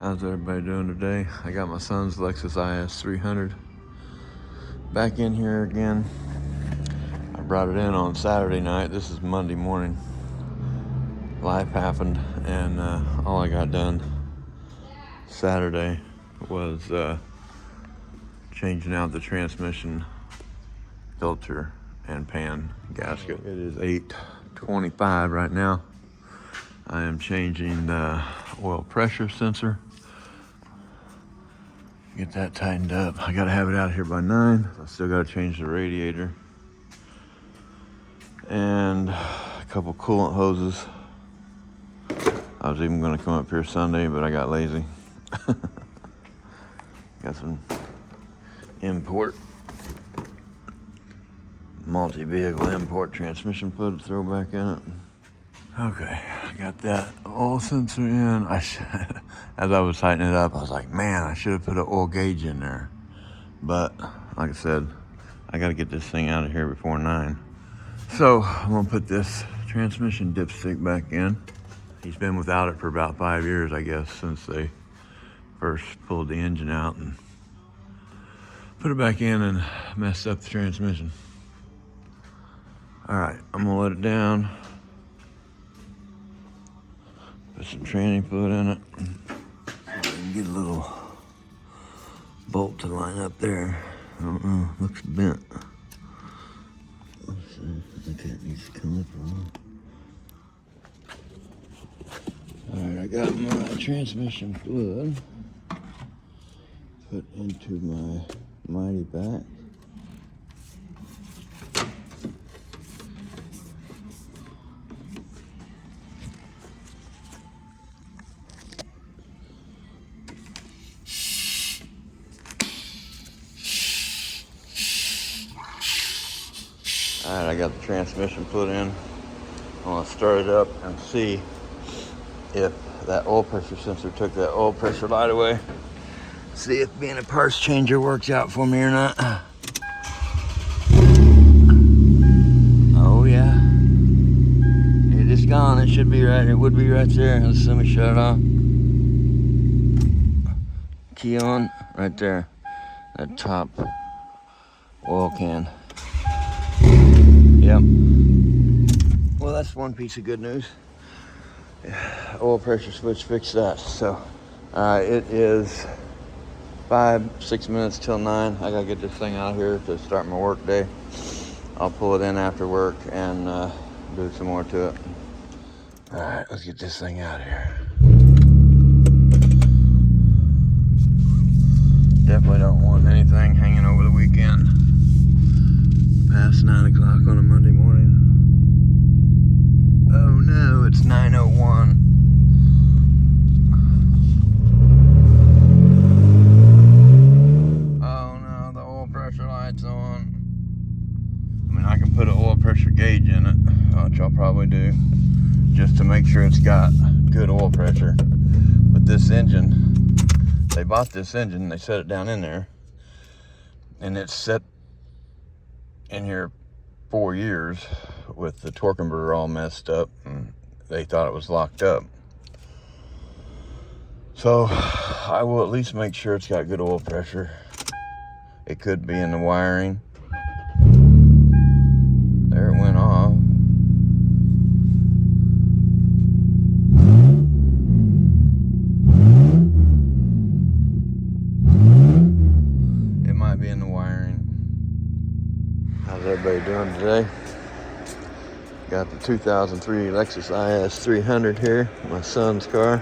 How's everybody doing today? I got my son's Lexus IS 300 back in here again. I brought it in on Saturday night. This is Monday morning. Life happened, and all I got done Saturday was changing out the transmission filter and pan gasket. It is 8:25 right now. I am changing the oil pressure sensor. Get that tightened up. I gotta have it out here by 9. I still gotta change the radiator and a couple coolant hoses. I was even gonna come up here Sunday, but I got lazy. Got some import, multi-vehicle import transmission fluid to throw back in it. Okay, I got that oil sensor in. As I was tightening it up, I was like, man, I should have put an oil gauge in there. But like I said, I got to get this thing out of here before 9. So I'm gonna put this transmission dipstick back in. He's been without it for about 5 years, I guess, since they first pulled the engine out and put it back in and messed up the transmission. All right, I'm gonna let it down. Put some tranny fluid in it. And get a little bolt to line up there. I don't know, looks bent. Let's see, I think that needs to come up a little. All right, I got my transmission fluid put into my mighty back. All right, I got the transmission put in. I'm gonna start it up and see if that oil pressure sensor took that oil pressure light away. See if being a parts changer works out for me or not. Oh yeah, it is gone. It should be right. It would be right there. Let me shut it off. Key on right there. That top oil can. Yep. Well, that's one piece of good news. Oil pressure switch fixed that. So it is 5-6 minutes till 9. I gotta get this thing out here to start my work day. I'll pull it in after work and do some more to it. All right, let's get this thing out of here. Definitely don't want anything hanging over the weekend past 9 o'clock on a Monday morning. Oh no, it's 9:01. Oh no, the oil pressure light's on. I mean, I can put an oil pressure gauge in it, which I'll probably do, just to make sure it's got good oil pressure. But this engine, they bought this engine, they set it down in there, and it's set in here 4 years with the torque converter all messed up, and they thought it was locked up. So I will at least make sure it's got good oil pressure. It could be in the wiring. There it went off. It might be in the wiring. How's everybody doing today? Got the 2003 Lexus IS 300 here, my son's car.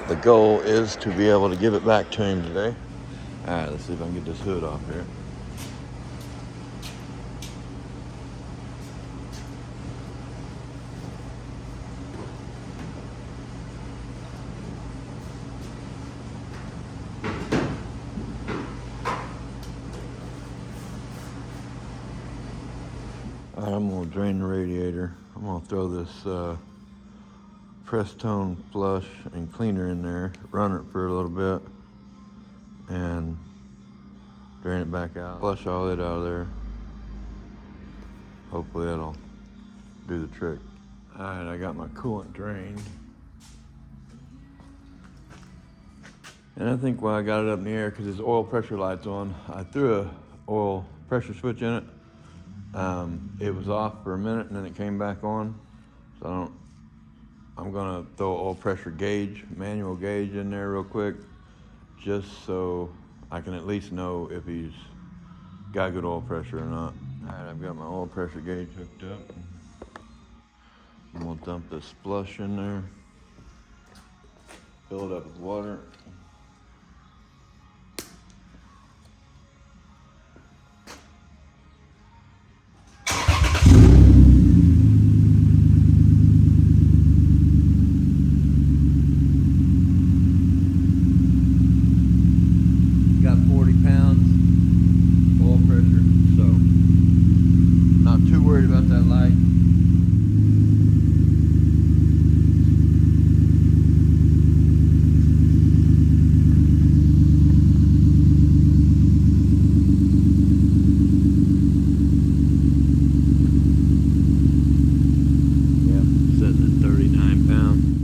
The goal is to be able to give it back to him today. All right, let's see if I can get this hood off here. All right, I'm gonna drain the radiator. I'm gonna throw this Press-Tone flush and cleaner in there, run it for a little bit, and drain it back out. Flush all it out of there. Hopefully that'll do the trick. All right, I got my coolant drained. And I think when I got it up in the air, because his oil pressure light's on, I threw a oil pressure switch in it. It was off for a minute and then it came back on. So I'm gonna throw an oil pressure gauge, manual gauge in there real quick, just so I can at least know if he's got good oil pressure or not. All right, I've got my oil pressure gauge hooked up. I'm gonna dump this flush in there, fill it up with water. Got 40 pounds oil pressure, so not too worried about that light.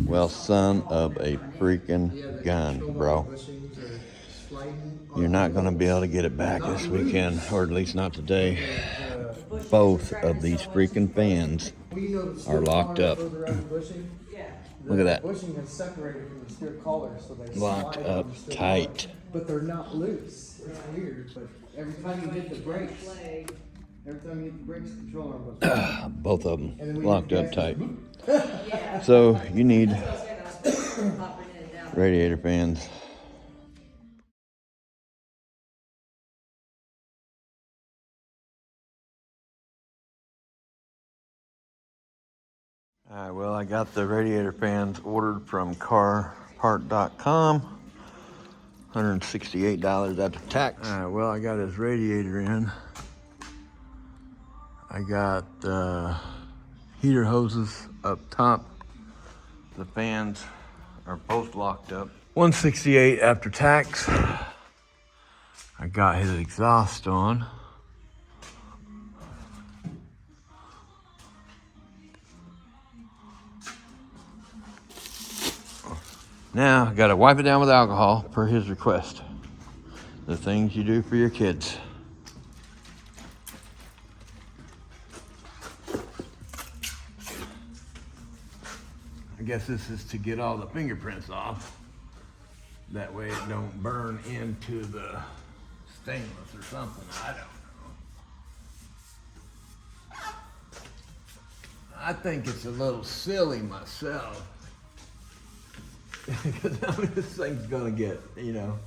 Well, son of a freaking gun, bro. You're not going to be able to get it back this weekend, or at least not today. Both of these freaking fans are locked up. Look at that. Locked up tight. But they're not loose. It's weird, but every time you hit the brakes, controller goes. Both of them locked up tight. So you need radiator fans. All right, well, I got the radiator fans ordered from carpart.com. $168 after tax. All right, well, I got his radiator in. I got heater hoses up top. The fans are both locked up. $168 after tax. I got his exhaust on. Now, I gotta wipe it down with alcohol per his request. The things you do for your kids. I guess this is to get all the fingerprints off. That way it don't burn into the stainless or something, I don't know. I think it's a little silly myself. Because I mean, this thing's gonna get, you know,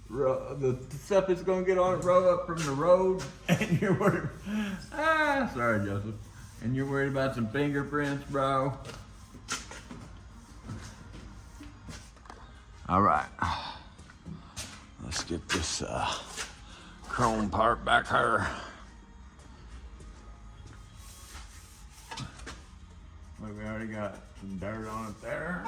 the stuff is gonna get on it, roll up from the road, and you're worried. Sorry, Joseph. And you're worried about some fingerprints, bro. All right, let's get this chrome part back here. Look, we already got some dirt on it there.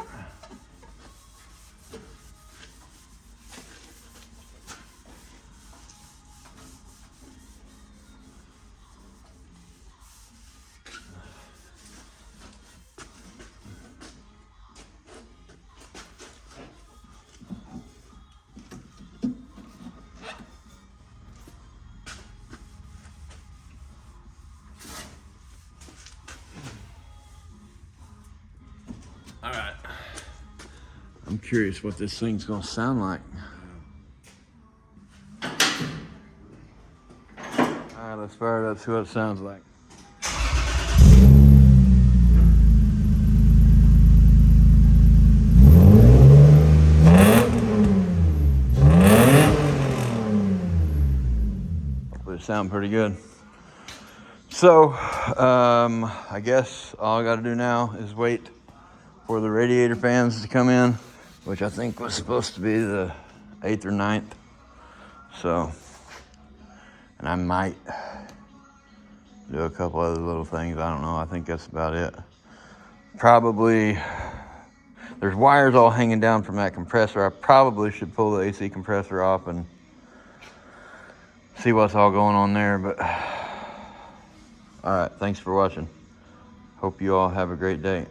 All right, I'm curious what this thing's gonna sound like. All right, let's fire it up, see what it sounds like. Hopefully it sounds pretty good. So, I guess all I gotta do now is wait for the radiator fans to come in, which I think was supposed to be the 8th or 9th. So, and I might do a couple other little things. I don't know. I think that's about it. Probably, there's wires all hanging down from that compressor. I probably should pull the AC compressor off and see what's all going on there. But, all right, thanks for watching. Hope you all have a great day.